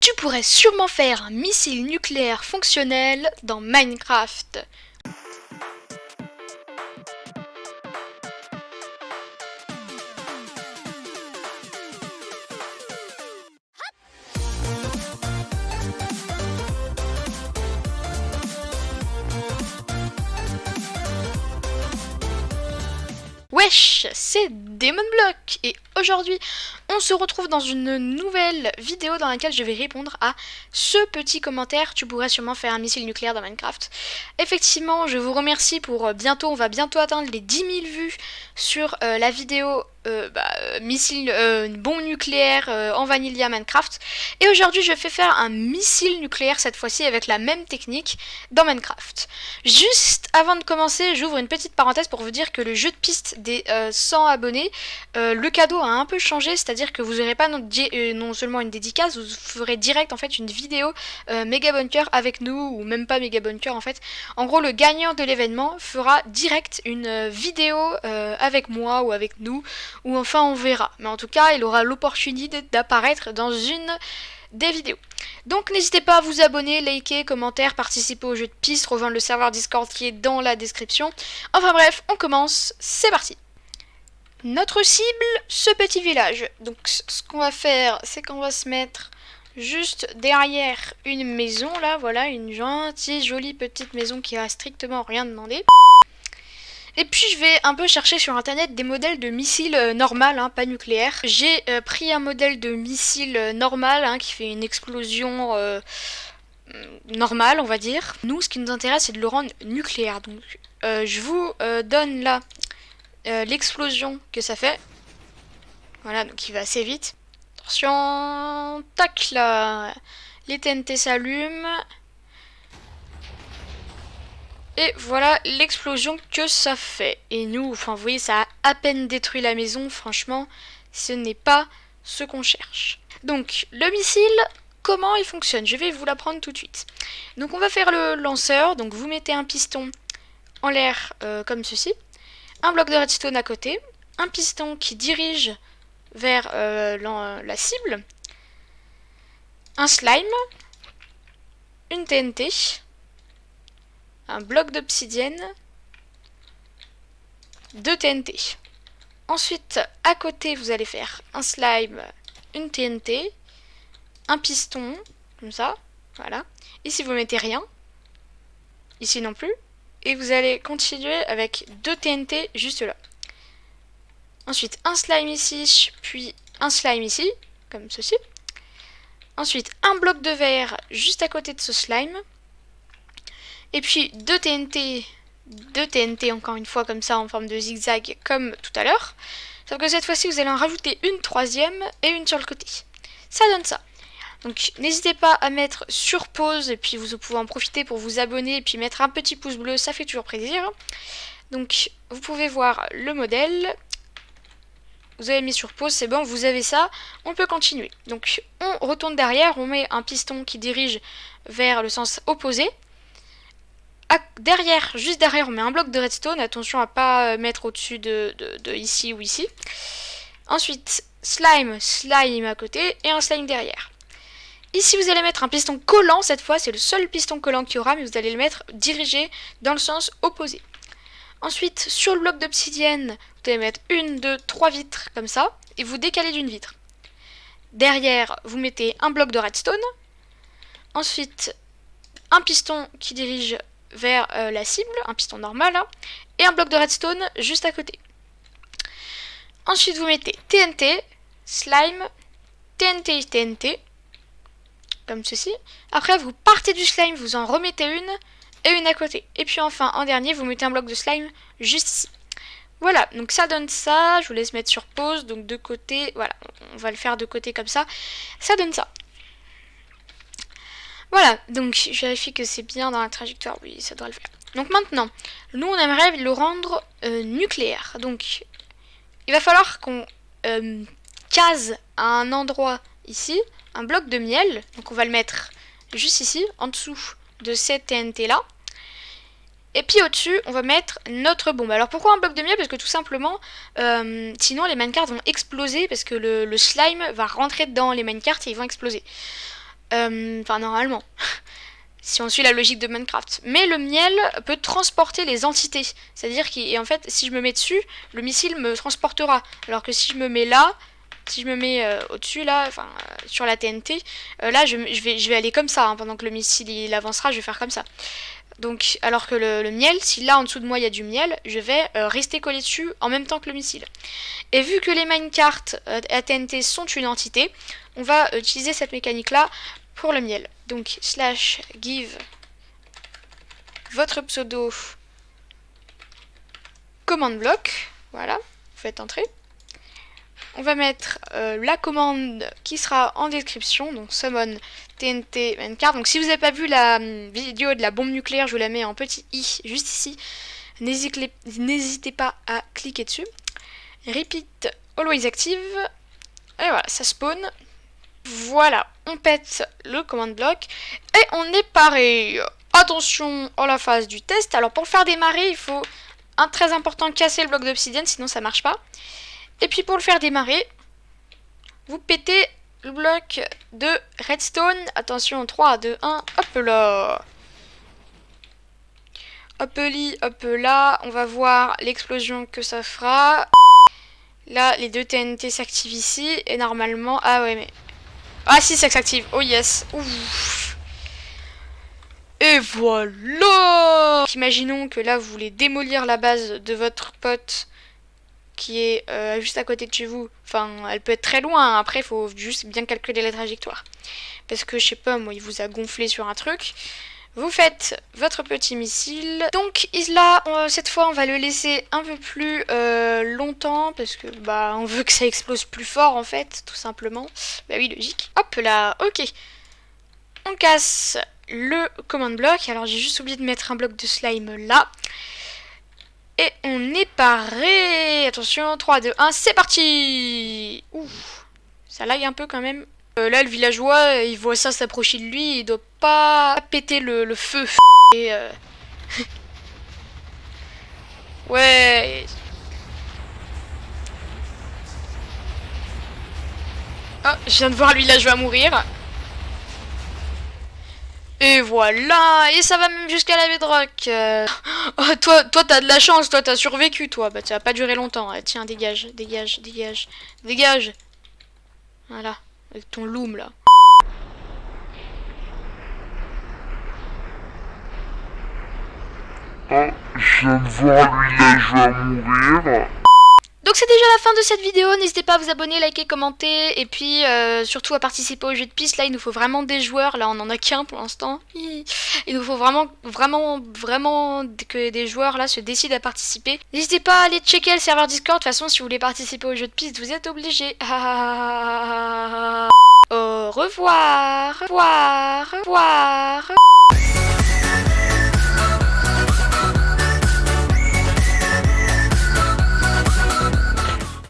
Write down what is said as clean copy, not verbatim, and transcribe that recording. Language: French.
Tu pourrais sûrement faire un missile nucléaire fonctionnel dans Minecraft. Wesh, c'est DemonBlock et aujourd'hui on se retrouve dans une nouvelle vidéo dans laquelle je vais répondre à ce petit commentaire. Tu pourrais sûrement faire un missile nucléaire dans Minecraft. Effectivement, je vous remercie pour bientôt, on va bientôt atteindre les 10 000 vues sur la vidéo missile bombe nucléaire en Vanilla Minecraft. Et aujourd'hui je fais faire un missile nucléaire cette fois-ci avec la même technique dans Minecraft. Juste avant de commencer, j'ouvre une petite parenthèse pour vous dire que le jeu de piste des 100 abonnés, le cadeau a un peu changé, c'est-à-dire que vous n'aurez pas non seulement une dédicace, vous ferez direct en fait une vidéo méga bunker avec nous, ou même pas méga bunker en fait. En gros, le gagnant de l'événement fera direct une vidéo avec moi ou avec nous, ou enfin on verra. Mais en tout cas, il aura l'opportunité d'apparaître dans une des vidéos. Donc n'hésitez pas à vous abonner, liker, commenter, participer au jeu de piste, rejoindre le serveur Discord qui est dans la description. Enfin bref, on commence, c'est parti. Notre cible, ce petit village. Donc ce qu'on va faire, c'est qu'on va se mettre juste derrière une maison là, voilà, une gentille, jolie petite maison qui a strictement rien demandé. Et puis je vais un peu chercher sur internet des modèles de missiles normal, hein, pas nucléaires. J'ai pris un modèle de missile normal, hein, qui fait une explosion normale, on va dire. Nous, ce qui nous intéresse, c'est de le rendre nucléaire. Donc je vous donne là l'explosion que ça fait. Voilà, donc il va assez vite. Attention, tac là, les TNT s'allument. Et voilà l'explosion que ça fait. Et nous, enfin vous voyez, ça a à peine détruit la maison. Franchement, ce n'est pas ce qu'on cherche. Donc, le missile, comment il fonctionne? Je vais vous l'apprendre tout de suite. Donc on va faire le lanceur. Donc vous mettez un piston en l'air comme ceci. Un bloc de redstone à côté. Un piston qui dirige vers la cible. Un slime. Une TNT. Un bloc d'obsidienne, 2 TNT. Ensuite, à côté, vous allez faire un slime, une TNT, un piston, comme ça, voilà. Ici, vous mettez rien, ici non plus, et vous allez continuer avec 2 TNT juste là. Ensuite, un slime ici, puis un slime ici, comme ceci. Ensuite, un bloc de verre juste à côté de ce slime. Et puis 2 TNT encore une fois comme ça en forme de zigzag comme tout à l'heure. Sauf que cette fois-ci vous allez en rajouter une troisième et une sur le côté. Ça donne ça. Donc n'hésitez pas à mettre sur pause et puis vous pouvez en profiter pour vous abonner et puis mettre un petit pouce bleu, ça fait toujours plaisir. Donc vous pouvez voir le modèle. Vous avez mis sur pause, c'est bon, vous avez ça, on peut continuer. Donc on retourne derrière, on met un piston qui dirige vers le sens opposé. Derrière, juste derrière, on met un bloc de redstone. Attention à pas mettre au-dessus de ici ou ici. Ensuite, slime à côté et un slime derrière. Ici, vous allez mettre un piston collant. Cette fois, c'est le seul piston collant qu'il y aura, mais vous allez le mettre dirigé dans le sens opposé. Ensuite, sur le bloc d'obsidienne, vous allez mettre 1, 2, 3 vitres comme ça, et vous décalez d'une vitre. Derrière, vous mettez un bloc de redstone. Ensuite, un piston qui dirige vers la cible, un piston normal, hein, et un bloc de redstone juste à côté. Ensuite, vous mettez TNT, slime, TNT, TNT, comme ceci. Après, vous partez du slime, vous en remettez une, et une à côté. Et puis enfin, en dernier, vous mettez un bloc de slime juste ici. Voilà, donc ça donne ça, je vous laisse mettre sur pause, donc de côté, voilà, on va le faire de côté comme ça, ça donne ça. Voilà, donc je vérifie que c'est bien dans la trajectoire, oui, ça doit le faire. Donc maintenant, nous on aimerait le rendre nucléaire. Donc il va falloir qu'on case à un endroit ici, un bloc de miel. Donc on va le mettre juste ici, en dessous de cette TNT là. Et puis au-dessus, on va mettre notre bombe. Alors pourquoi un bloc de miel? Parce que tout simplement, sinon les minecarts vont exploser, parce que le slime va rentrer dans les minecarts et ils vont exploser. Enfin, normalement. Si on suit la logique de Minecraft. Mais le miel peut transporter les entités. C'est-à-dire qu'en fait, si je me mets dessus, le missile me transportera. Alors que si je me mets là, si je me mets au-dessus là, enfin sur la TNT, là je vais aller comme ça, hein, pendant que le missile il avancera, je vais faire comme ça. Donc alors que le miel, si là en dessous de moi il y a du miel, je vais rester collé dessus en même temps que le missile. Et vu que les minecarts à TNT sont une entité, on va utiliser cette mécanique là pour le miel. Donc slash give votre pseudo commande bloc, voilà, vous faites entrer. On va mettre la commande qui sera en description, donc summon TNT minecart. Donc si vous n'avez pas vu la vidéo de la bombe nucléaire, je vous la mets en petit i juste ici. N'hésitez pas à cliquer dessus. Repeat always active. Et voilà, ça spawn. Voilà, on pète le command block et on est paré. Attention à la phase du test. Alors pour le faire démarrer, il faut un très important casser le bloc d'obsidienne, sinon ça marche pas. Et puis pour le faire démarrer, vous pétez le bloc de redstone. Attention, 3, 2, 1, hop là. Hop là, on va voir l'explosion que ça fera. Là, les deux TNT s'activent ici. Et normalement... Ah ouais, mais... Ah si, ça s'active. Oh yes. Ouf. Et voilà. Imaginons que là, vous voulez démolir la base de votre pote qui est juste à côté de chez vous. Enfin, elle peut être très loin. Après, il faut juste bien calculer la trajectoire. Parce que, je sais pas, moi, il vous a gonflé sur un truc. Vous faites votre petit missile. Donc là, cette fois, on va le laisser un peu plus longtemps. Parce que, bah, on veut que ça explose plus fort, en fait, tout simplement. Bah oui, logique. Hop là, ok. On casse le command block. Alors, j'ai juste oublié de mettre un bloc de slime là. Et on est paré. Attention, 3, 2, 1, c'est parti. Ouf, ça lag un peu quand même. Là, le villageois, il voit ça s'approcher de lui, il doit pas péter le feu. Et ouais. Oh, je viens de voir le villageois mourir. Et voilà, et ça va même jusqu'à la bedrock. Oh, toi t'as de la chance, toi t'as survécu, toi. Bah ça va pas durer longtemps. Tiens, dégage, dégage, dégage, dégage. Voilà, avec ton loom là. Ah, je viens de voir le villageois mourir. Donc c'est déjà la fin de cette vidéo, n'hésitez pas à vous abonner, liker, commenter, et puis surtout à participer au jeu de piste. Là il nous faut vraiment des joueurs, là on en a qu'un pour l'instant. Il nous faut vraiment que des joueurs là se décident à participer. N'hésitez pas à aller checker le serveur Discord, de toute façon si vous voulez participer au jeu de piste vous êtes obligés. Au revoir, au revoir, au revoir.